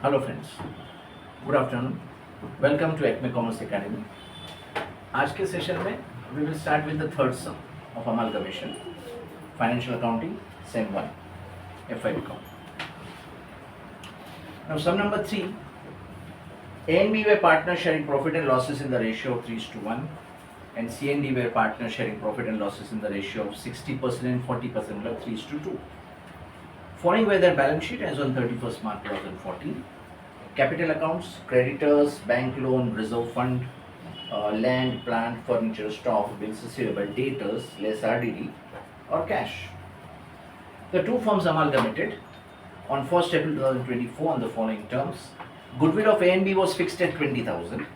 Hello friends, good afternoon. Welcome to Acme Commerce Academy. आज के session में we will start with the third sum of amalgamation, financial accounting, sem 1, FI account. Now sum number 3, A and B were partners sharing profit and losses in the ratio of 3:1, and C and D were partners sharing profit and losses in the ratio of 60% and 40%, मतलब 3:2. Following were their balance sheet as on 31st March 2014. Capital accounts, creditors, bank loan, reserve fund, land, plant, furniture, stock, bills receivable, debtors, less RDD, or cash. The two firms amalgamated on 1st April 2024 on the following terms. Goodwill of A and B was fixed at 20,000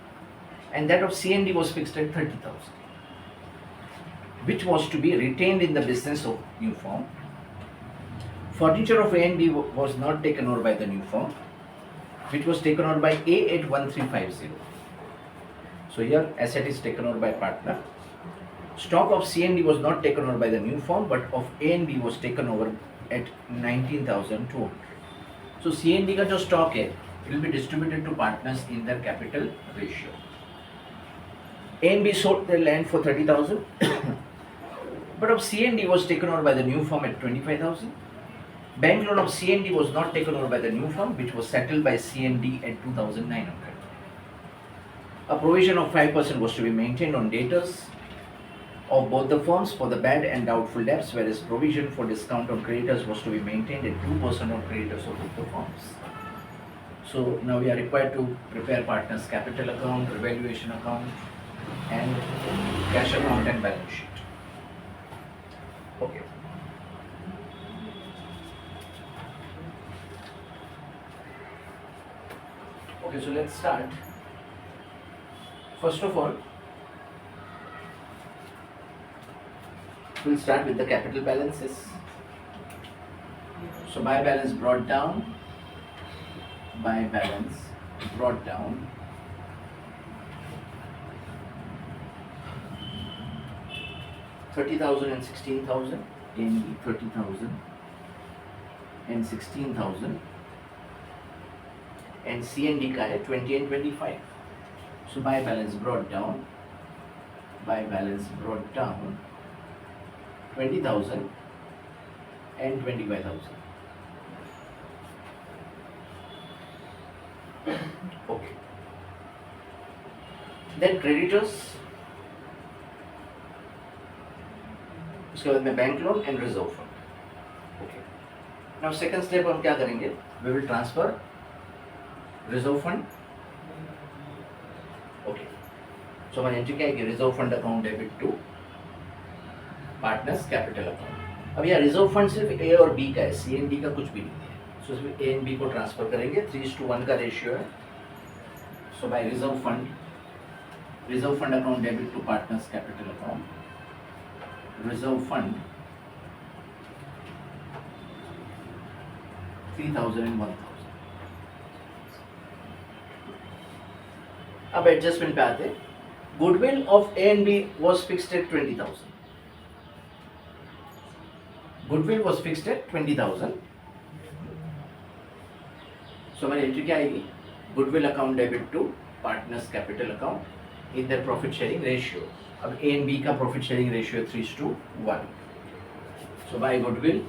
and that of C and D was fixed at 30,000, which was to be retained in the business of new firm. Furniture of A and B was not taken over by the new firm, which was taken over by A at 1350. So here asset is taken over by partner. Stock of C and D was not taken over by the new firm, but of A and B was taken over at 19,200. So C and D का जो stock है, it will be distributed to partners in their capital ratio. A and B sold their land for 30,000, but of C and D was taken over by the new firm at 25,000. Bank loan of C and D was not taken over by the new firm, which was settled by C and D at 2,900. A provision of 5% was to be maintained on debtors of both the firms for the bad and doubtful debts, whereas provision for discount on creditors was to be maintained at 2% on creditors of both the firms. So now we are required to prepare partners' capital account, revaluation account, and cash account and balance sheet. Okay. Okay, so let's start. First of all, we'll start with the capital balances. So by balance brought down, 30,000 and 16,000, in 30,000 and 16,000, and C and D का है 20 and 25. So by balance brought down 20,000 and 25,000. Okay. Then creditors, उसके बाद में bank loan and reserve fund. Okay. Now second step हम क्या करेंगे? We will transfer reserve fund. Okay. So हमारी entry क्या है? Reserve fund account debit to partners capital account. अब यह रिजर्व फंड सिर्फ ए और बी का है, सी एंड डी का कुछ भी नहीं है. सो इसमें ए एंड बी को ट्रांसफर करेंगे. 3:1 का रेशियो है. So by reserve fund account debit to partners capital account, reserve fund 3,000 and 1,000. अब एडजस्टमेंट पे आते हैं. Goodwill of A and B was fixed at 20,000. Goodwill was fixed at 20,000. So हमारी entry क्या आएगी? Goodwill account debit to partners capital account in their profit sharing ratio. अब A and B का profit sharing ratio 3:1. So by goodwill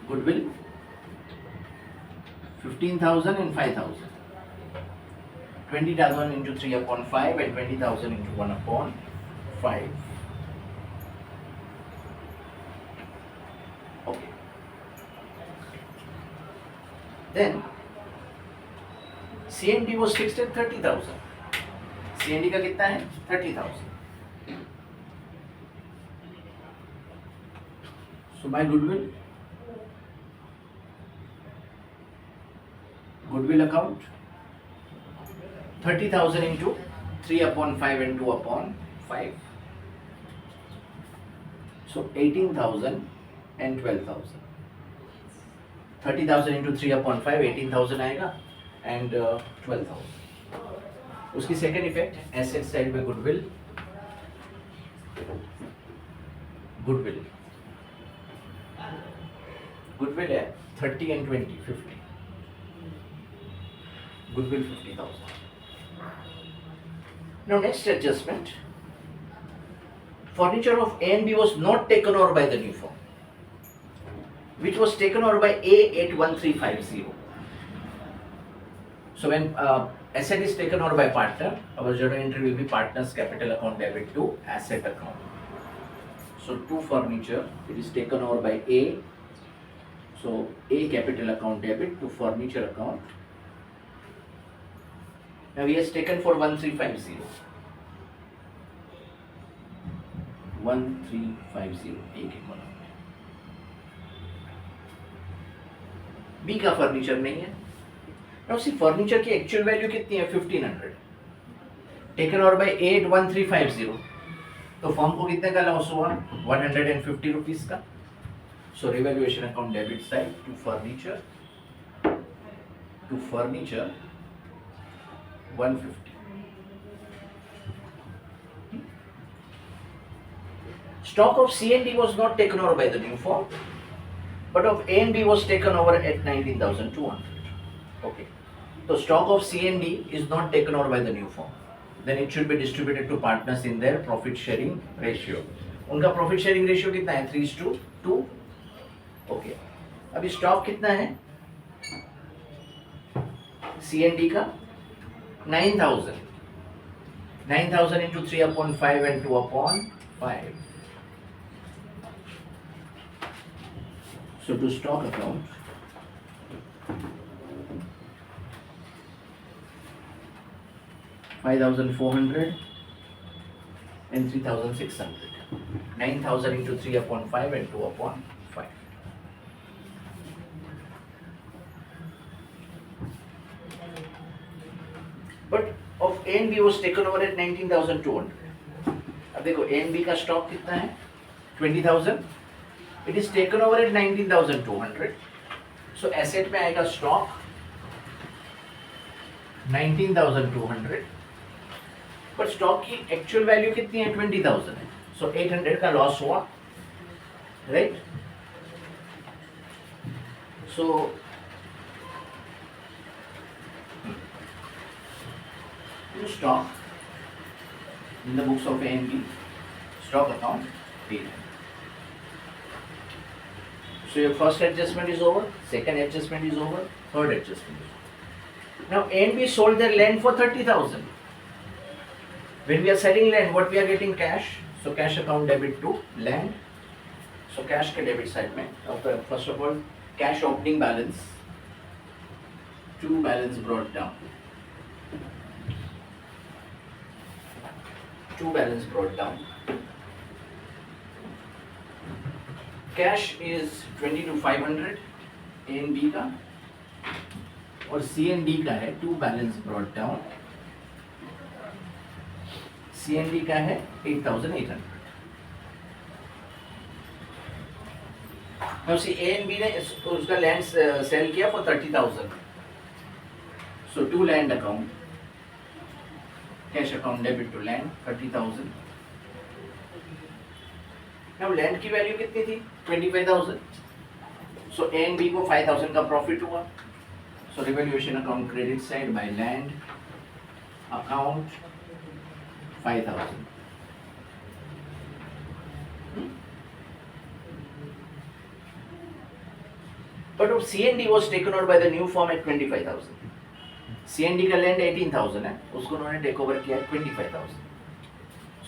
goodwill 15,000 and 5,000. 20,000 into 3/5 and 20,000 into 1/5. Okay. Then C and D was fixed at 30,000. C and D का कितना है? 30,000. So by goodwill account 30,000 into 3/5 and 2/5. So 18,000 and 12,000. 30,000 into 3/5 18,000 आएगा and 12,000. उसकी second effect asset side पे goodwill goodwill है 30 and 20 50, goodwill 50,000. Now next adjustment, furniture of A and B was not taken over by the new firm, which was taken over by A at 1350. So when asset is taken over by partner, our journal entry will be partner's capital account debit to asset account. So to furniture, it is taken over by A. So A capital account debit to furniture account. Now he has taken for 1350. 1350 A के column में. B का furniture नहीं है. Now see furniture की actual value कितनी है 1500. Taken over by 81350. तो firm को कितने का लॉस हुआ 150 रुपीज का. So revaluation account debit side to furniture 150. Stock of C and D was not taken over by the new firm, but of A and B was taken over at 19,200. Okay. So stock of C and D is not taken over by the new firm. Then it should be distributed to partners in their profit sharing ratio. उनका profit sharing ratio कितना है 3:2. Okay. अभी stock कितना है C and D का 9,000. 9,000 into 3/5 and 2/5. So to stock account, $5,400 and 3,600. 9,000 into 3/5 and 2/5. But of A and B was taken over at 19,200. अब देखो A and B का स्टॉक कितना है 20,000. It is taken over at 19,200. So asset में आएगा stock 19,200. पर stock की actual value कितनी है 20,000 है. सो 800 का लॉस हुआ, right. So stock in the books of A and B, stock account 800. So your first adjustment is over, second adjustment is over, third adjustment is over. Now A and B sold their land for 30,000. When we are selling land, what we are getting cash. So cash account debit to land. So cash के debit side में. First of all, cash opening balance. To balance brought down. To balance brought down. Cash is 22,500 A and B का, और C and D का है to balance brought down. C and D का है 8,800. Now see A and B ने उसका land sale किया for 30,000. So to land account, cash account debit to land 30,000. Now land की वैल्यू कितनी थी 25,000. सो A and B को 5,000 का प्रॉफिट हुआ. So revaluation account credit side by land account 5,000. But of C and D was taken over by the new firm at 25,000. C and D का land 18,000 है, उसको उन्होंने टेक ओवर किया 25,000.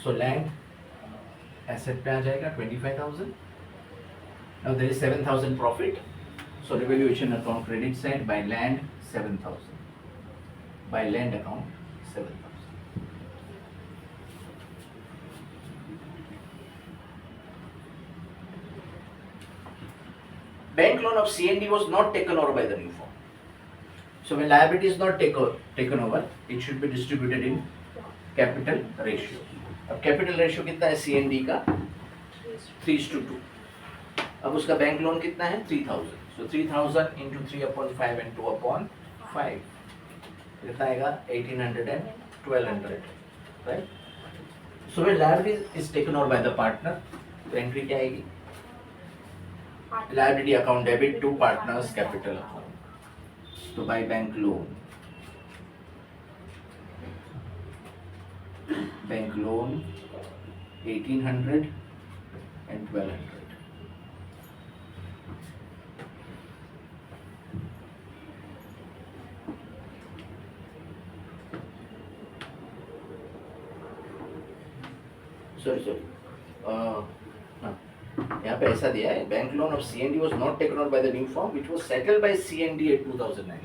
So land asset पे आ जाएगा 25,000. Now there is 7,000 profit. So revaluation account credit side by land 7,000. By land account 7,000. Bank loan of C and D was not taken over by the new firm. So when liability is not taken over, it should be distributed in capital ratio. अब capital ratio कितना है C and D का 3:2. अब उसका bank loan कितना है 3,000. So 3,000 into 3/5 and 2/5 कितना आएगा 1,800 and 1,200, right? So when liability is taken over by the partner, तो एंट्री क्या आएगी liability account debit to partners capital account. So by bank loan 1800 and 1200. Sorry. हाँ, यहाँ पे ऐसा दिया है, bank loan of CND was not taken out by the new firm which was settled by CND at 2009.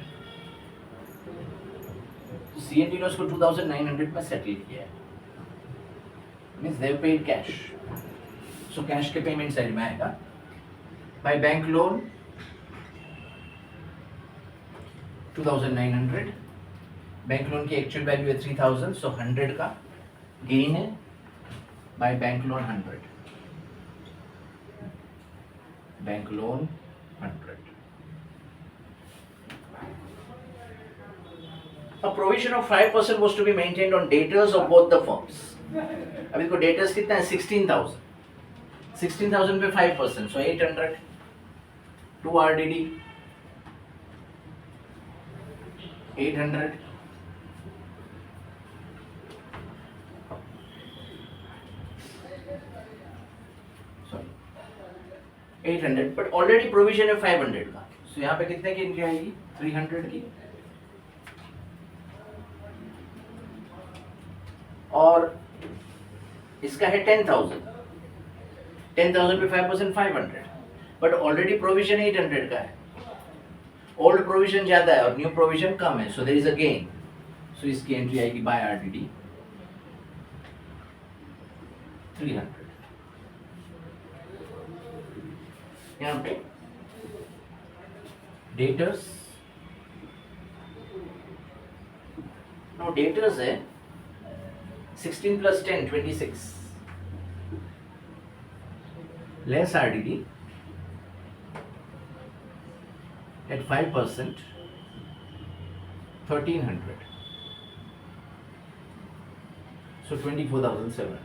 तो CND ने उसको 2900 में सेटल किया है, means they paid cash. So cash के पेमेंट साइड में आएगा. By bank loan 2900, bank loan की एक्चुअल वैल्यू है 3000, so 100 का गेन है. By bank loan 100. Bank loan 100. A provision of 5% was to be maintained on debtors of both the firms. अभी इसको debtors कितना है 16,000. 16,000 पे 5%, so 800. 2 RDD 800. Sorry, 800, but already provision है 500 का, so यहाँ पे कितने की एंट्री आएगी 300 की, और इसका है 10,000 पे 5% 500, बट ऑलरेडी प्रोविजन 800 का है. ओल्ड प्रोविजन ज्यादा है और न्यू प्रोविजन कम है, so there is a gain. So इसकी एंट्री आएगी बाय RDD 300. यहाँ पे डेटर्स, नो डेटर्स है 16 plus 10 26, less RDD at 5% 1300, so 24,700,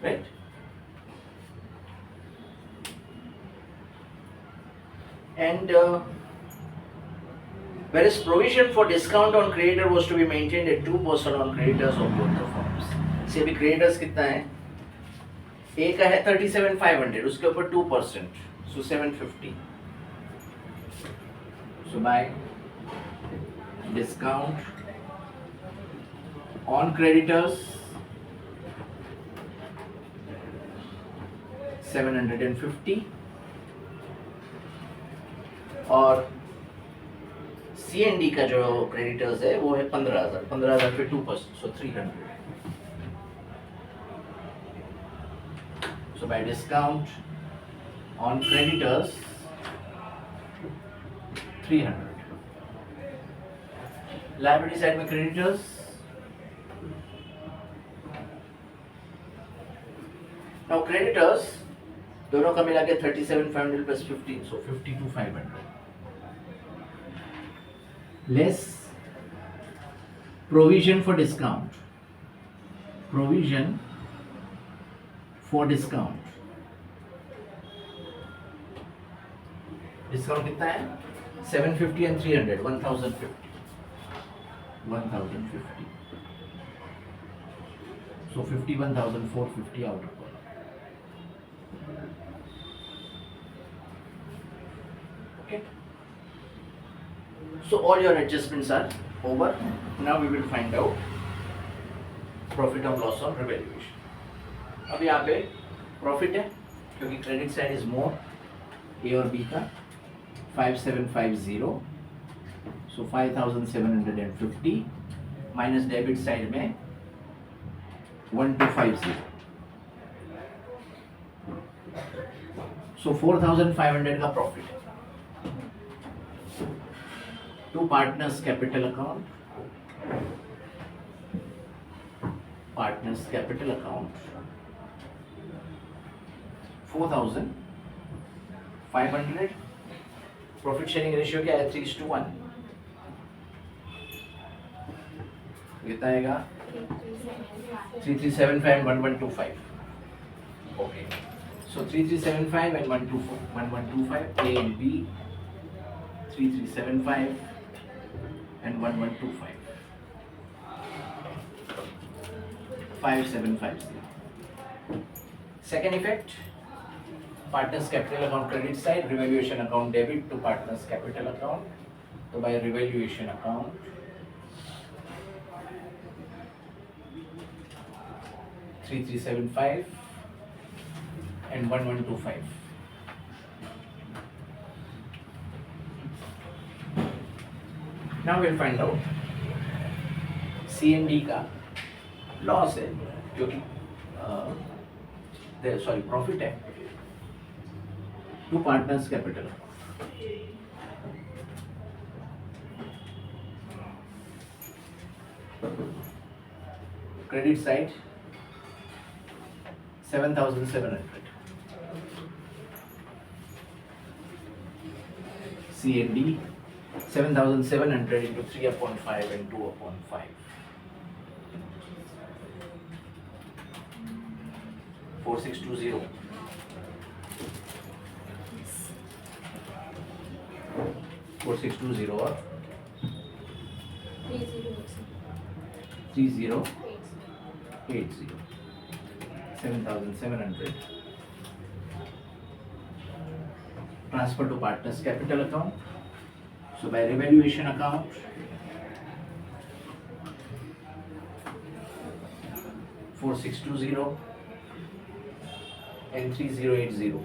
right? And whereas provision for discount on creditor was to be maintained at 2% on creditors of both the firms. से भी creditors कितना है, एक का है 37,500, उसके ऊपर 2%, so 750. So by discount on creditors 750, और CND का जो क्रेडिटर्स है वो है 15,000 पे 2%, so 300. So by discount on creditors 300. Liability side में creditors, now creditors दोनों का मिला के 37,500 plus 15, so 52,500. Less provision for discount. Provision for discount. Discount कितना है 750 and 300 1,050. So 51,450 out of all. Okay. So all your adjustments are over. Now we will find out profit or loss on revaluation. अब यहाँ पे profit है क्योंकि credit side is more, ए और B का 5750, सो 5,750 minus debit side में 1250, सो 4,500 का profit है. To partners capital account, partners capital account 4,500. Profit sharing ratio क्या है 3:1, कितना आएगा 3375 1125. Okay So 3375 and 1125, A and B, 3375 and 1125, 5750. Second effect, partners capital account credit side, revaluation account debit to partners capital account. So by revaluation account, 3375 and 1125. Now we'll find out C&D का loss है क्योंकि sorry profit है to partners capital. Credit side 7,700. C&D 7,700 into 3/5 and 2/5. 4620. 4620 or 3080. 7,700. Transfer to partners capital account. So by revaluation account, 4620 and 3080.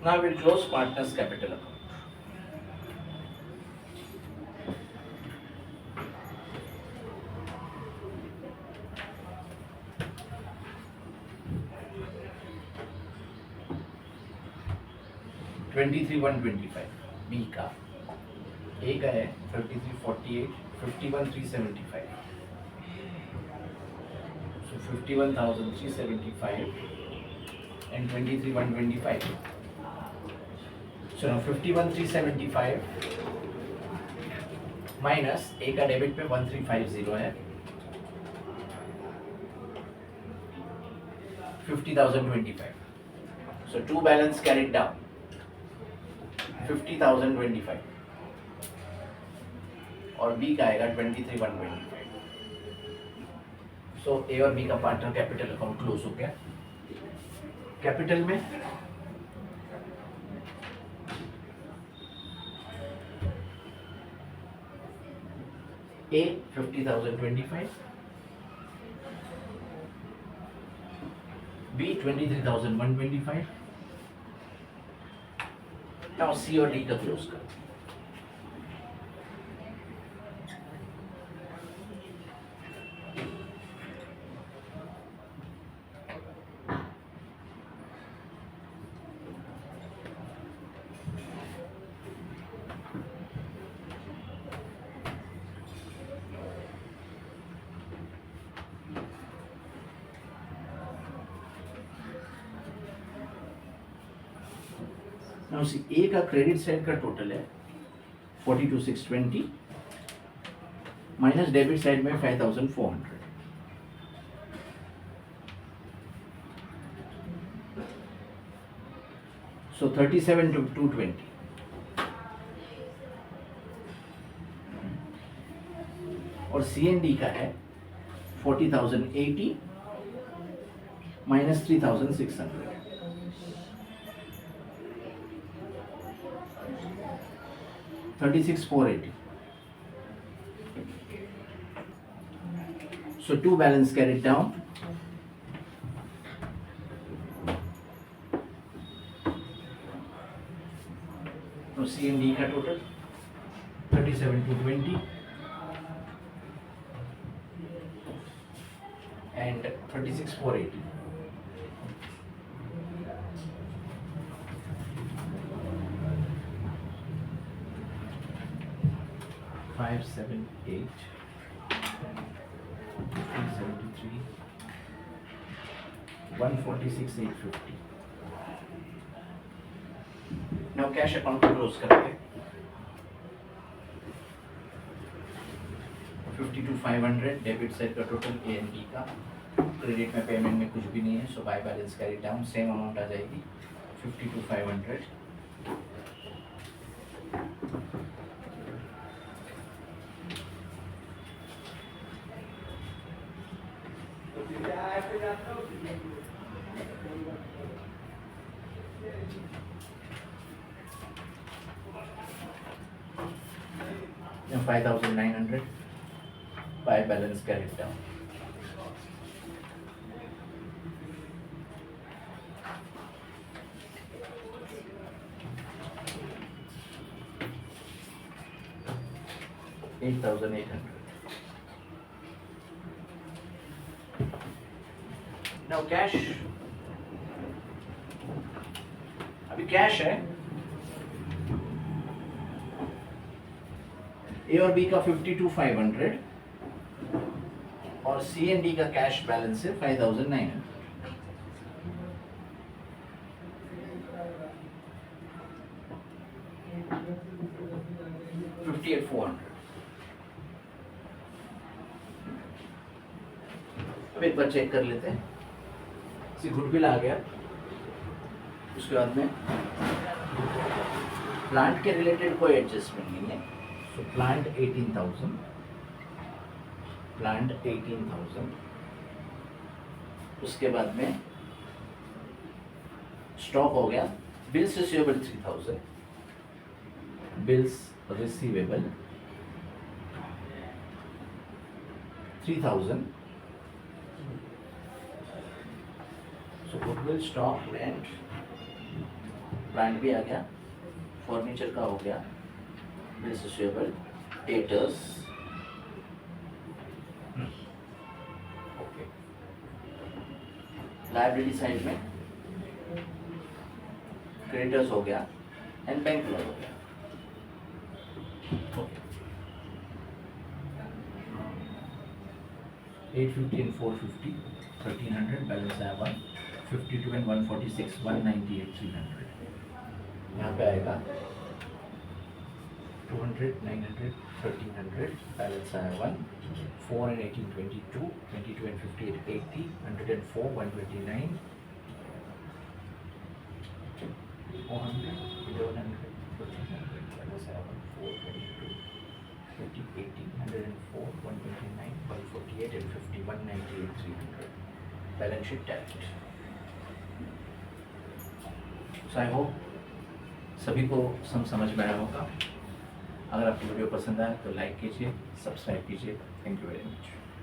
Now we'll close partners capital account. $23,125 B का, A का है 3348, 51,375. So 51,375 and 23,125. So now 51,375 minus A का debit पे 1,350 है, 50,025. So two balance carried down, 50,025 और B का आएगा 23,125. सो A और B का पार्टनर कैपिटल अकाउंट क्लोज हो गया. कैपिटल में A 50,025, B 23,125. Now C और D का क्लोज कर. Now see A का क्रेडिट साइड का टोटल है 42,620 माइनस डेबिट साइड में 5,400. So 37,220. और C&D का है 40,080 minus 3,600. 36,480. So two balance carried down. Now C&D का total 37,220 and 36,480. Five, 7, 8, 73, 146, 850. Now cash account को close करेंगे. 52,500 डेबिट साइड का टोटल A and B का क्रेडिट में पेमेंट में कुछ भी नहीं है, so by balance carry down same amount आ जाएगी 52,500. Now 5,900 by balance carried down. $8,800. Now cash. अभी कैश है ए और बी का 52,500 और सी एंड डी का कैश बैलेंस है 5,900. अब एक बार चेक कर लेते हैं. गुडविल आ गया, उसके बाद में प्लांट के रिलेटेड कोई एडजस्टमेंट नहीं है, सो प्लांट 18,000, प्लांट 18,000. उसके बाद में स्टॉक हो गया, बिल्स रिसीवेबल 3,000, बिल्स रिसीवेबल 3,000. सो गुडविल, स्टॉक, रेंट, प्लांट भी आ गया, फर्नीचर का हो गया, bills receivable, debtors, okay. Liability side में क्रेडिटर्स हो गया एंड बैंक लोन हो गया. ओके. 850 and 450, 1,300, balance है 152 and 146, 198, 300. यहाँ पे आएगा 200, 900, 1,300, बैलेंस आया 1, 4 and 18, 22, 22 and 58, 80, 104, 129, 400, 1,100, 1,300, बैलेंस आया 1, 4, 22, 20, 80, 104, 129, 148 and 50, 198, 300. Balance sheet tact. So I hope सभी को समझ में आया होगा. अगर आपको वीडियो पसंद आए तो लाइक कीजिए, सब्सक्राइब कीजिए. Thank you very much.